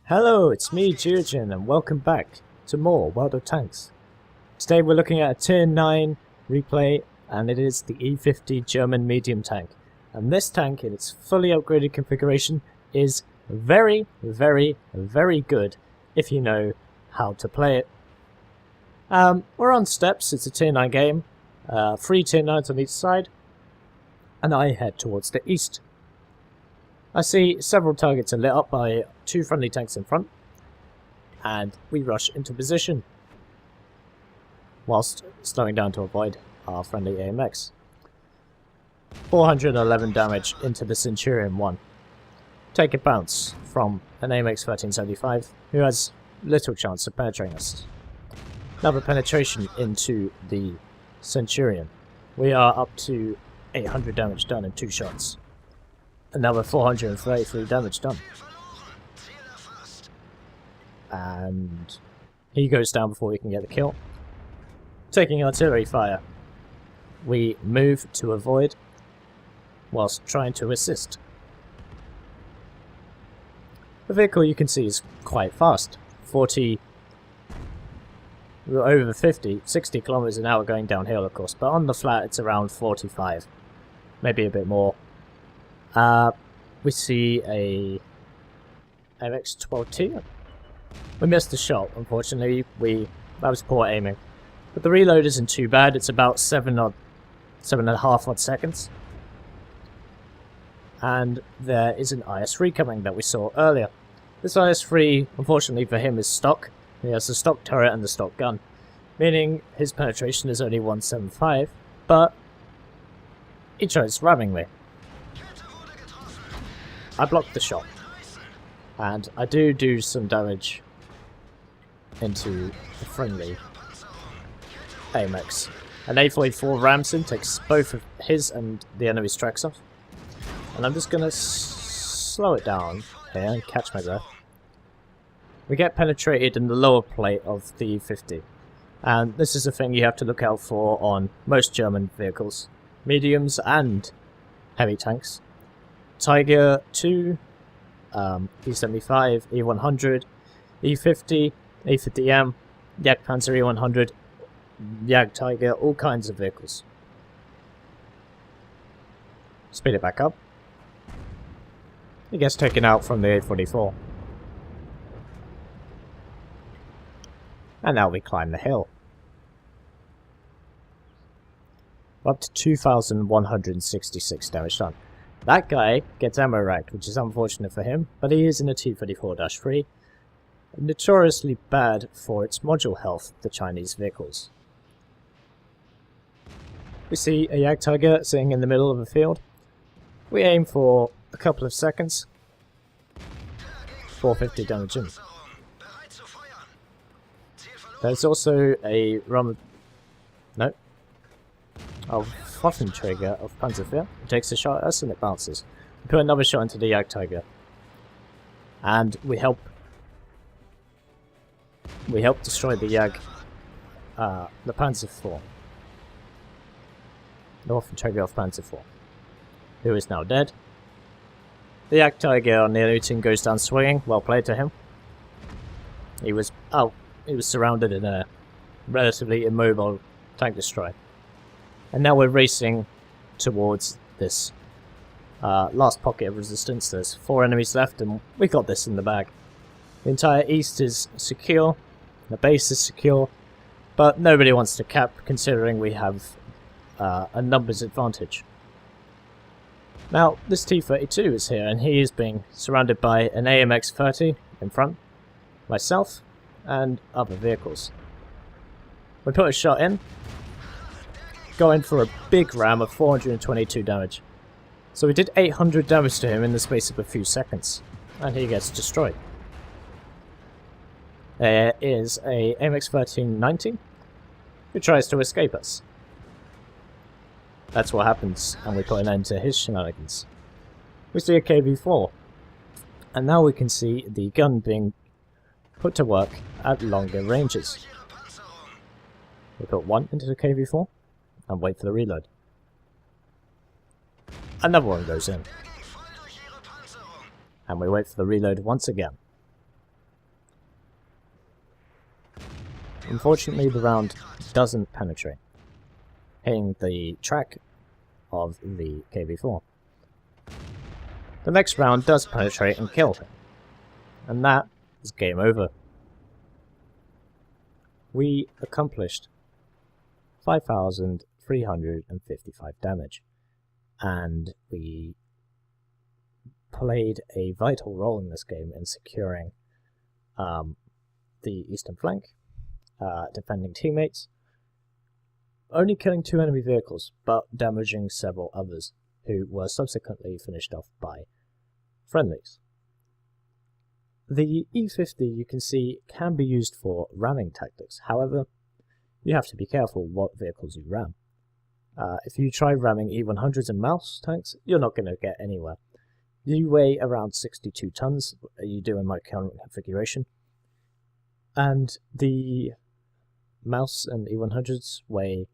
Hello, it's me, Geogen, and welcome back to more World of Tanks. Today we're looking at a Tier 9 replay, and it is the E50 German medium tank. And this tank, in its fully upgraded configuration, is very, very, very good if you know how to play it. We're on steps, it's a Tier 9 game, 3 Tier 9s on each side, and I head towards the east. I see several targets are lit up by 2 friendly tanks in front, and we rush into position, whilst slowing down to avoid our friendly AMX. 411 damage into the Centurion 1. Take a bounce from an AMX 1375, who has little chance of penetrating us. Another penetration into the Centurion. We are up to 800 damage done in 2 shots. Another 433 damage done. And he goes down before we can get the kill. Taking artillery fire, we move to avoid whilst trying to assist. The vehicle, you can see, is quite fast. Over 60 kilometers an hour going downhill, of course, but on the flat it's around 45, maybe a bit more. We see a MX-12T. We missed the shot, unfortunately. That was poor aiming. But the reload isn't too bad. It's about 7.5 odd seconds. And there is an IS-3 coming that we saw earlier. This IS-3, unfortunately for him, is stock. He has the stock turret and the stock gun, meaning his penetration is only 175, but he tries ramming me. I blocked the shot, and I do some damage into the friendly AMX. An A44 rams him, takes both of his and the enemy's tracks off, and I'm just going to slow it down here and catch my breath. We get penetrated in the lower plate of the E50, and this is a thing you have to look out for on most German vehicles, mediums and heavy tanks. Tiger 2, E75, E100, E50, E50M, Jagdpanzer E100, Jagdtiger, all kinds of vehicles. Speed it back up. He gets taken out from the A44. And now we climb the hill. Up to 2,166 damage done. That guy gets ammo racked, which is unfortunate for him, but he is in a T-34-3, notoriously bad for its module health, the Chinese vehicles. We see a Jagdtiger sitting in the middle of a field. We aim for a couple of seconds. 450 damage in. There's also a Waffenträger of Panzerwehr. It takes a shot at us and it bounces. We put another shot into the Jagdtiger, and we help destroy the the Panzer IV. The Waffenträger of Panzer IV, who is now dead. The Jagdtiger on the enemy team goes down swinging. Well played to him. He was surrounded in a relatively immobile tank destroyer. And now we're racing towards this last pocket of resistance. There's 4 enemies left, and we got this in the bag. The entire east is secure, the base is secure, but nobody wants to cap, considering we have a numbers advantage. Now, this T-32 is here, and he is being surrounded by an AMX-30 in front, myself, and other vehicles. We put a shot in, going for a big ram of 422 damage. So we did 800 damage to him in the space of a few seconds, and he gets destroyed. There is a MX-1390 who tries to escape us. That's what happens, and we put an end to his shenanigans. We see a KV-4, and now we can see the gun being put to work at longer ranges. We put one into the KV-4, and wait for the reload. Another one goes in. And we wait for the reload once again. Unfortunately, the round doesn't penetrate, hitting the track of the KV-4. The next round does penetrate and kill him, and that is game over. We accomplished 5,355 damage, and we played a vital role in this game in securing the eastern flank, defending teammates, only killing 2 enemy vehicles, but damaging several others, who were subsequently finished off by friendlies. The E50, you can see, can be used for ramming tactics. However, you have to be careful what vehicles you ram. If you try ramming E100s and mouse tanks, you're not going to get anywhere. You weigh around 62 tons, you do in my current configuration, and the mouse and E100s weigh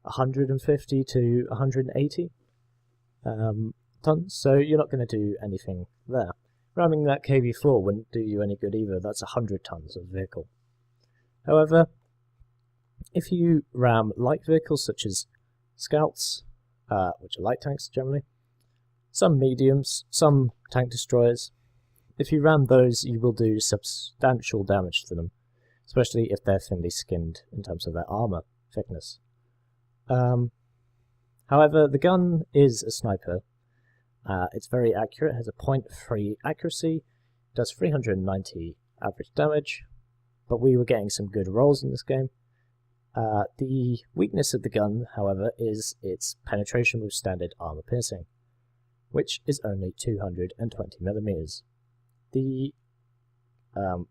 150 to 180 tons, so you're not going to do anything there. Ramming that KV-4 wouldn't do you any good either. That's 100 tons of vehicle. However, if you ram light vehicles such as scouts, which are light tanks generally, some mediums, some tank destroyers, if you ram those, you will do substantial damage to them, especially if they're thinly skinned in terms of their armor thickness. However, the gun is a sniper. It's very accurate, has a 0.3 accuracy, does 390 average damage, but we were getting some good rolls in this game. The weakness of the gun, however, is its penetration with standard armor piercing, which is only 220mm. The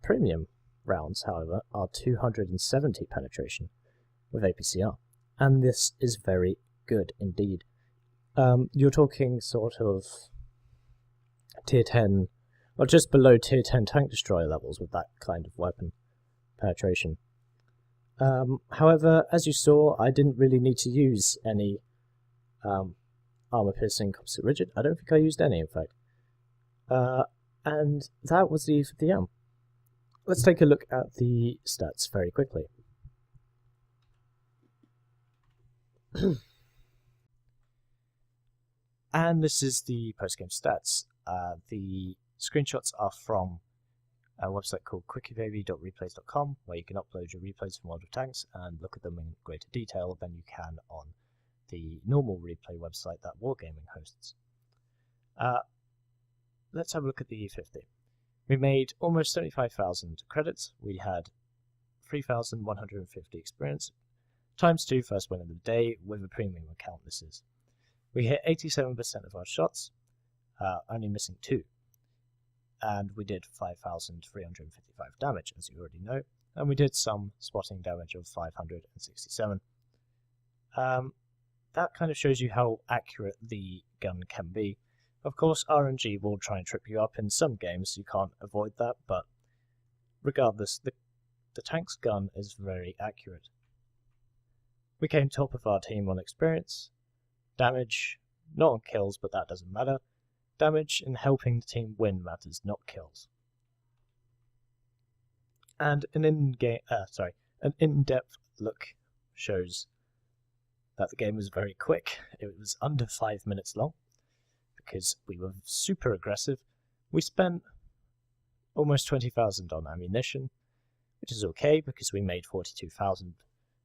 premium rounds, however, are 270 penetration with APCR, and this is very good indeed. You're talking sort of tier 10, or just below tier 10 tank destroyer levels with that kind of weapon penetration. However, as you saw, I didn't really need to use any armor piercing composite rigid. I don't think I used any, in fact. And that was the E50M. Let's take a look at the stats very quickly. And this is the post-game stats. The screenshots are from a website called quickybaby.replays.com, where you can upload your replays from World of Tanks and look at them in greater detail than you can on the normal replay website that Wargaming hosts. Let's have a look at the E50. We made almost 75,000 credits. We had 3,150 experience, times 2 first win of the day with a premium account this is. We hit 87% of our shots, only missing 2. And we did 5,355 damage, as you already know, and we did some spotting damage of 567. That kind of shows you how accurate the gun can be. Of course, RNG will try and trip you up in some games, you can't avoid that, but regardless, the tank's gun is very accurate. We came top of our team on experience, damage, not on kills, but that doesn't matter. Damage and helping the team win matters, not kills. And an in-depth look shows that the game was very quick. It was under 5 minutes long because we were super aggressive. We spent almost 20,000 on ammunition, which is okay because we made 42,000.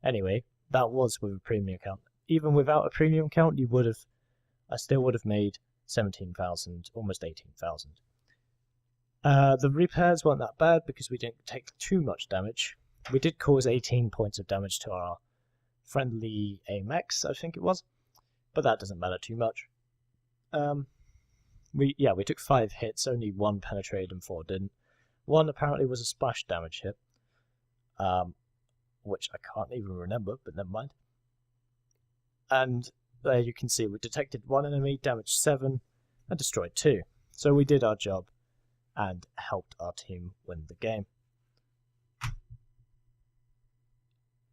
Anyway, that was with a premium account. Even without a premium account, I still would have made 17,000, almost 18,000. The repairs weren't that bad because we didn't take too much damage. We did cause 18 points of damage to our friendly AMX, I think it was, but that doesn't matter too much. We took 5 hits, only 1 penetrated and 4 didn't. 1 apparently was a splash damage hit, which I can't even remember, but never mind. And there you can see we detected 1 enemy, damaged 7, and destroyed 2. So we did our job and helped our team win the game.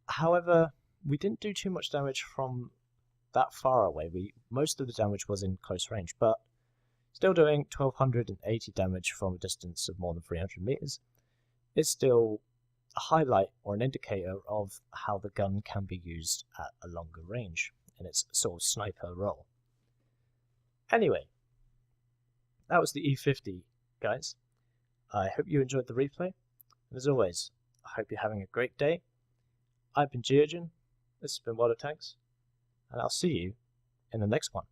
However, we didn't do too much damage from that far away. Most of the damage was in close range, but still doing 1,280 damage from a distance of more than 300 meters is still a highlight or an indicator of how the gun can be used at a longer range in its sort of sniper role. Anyway, that was the E50, guys. I hope you enjoyed the replay, and as always, I hope you're having a great day. I've been Geogen, this has been Water Tanks, and I'll see you in the next one.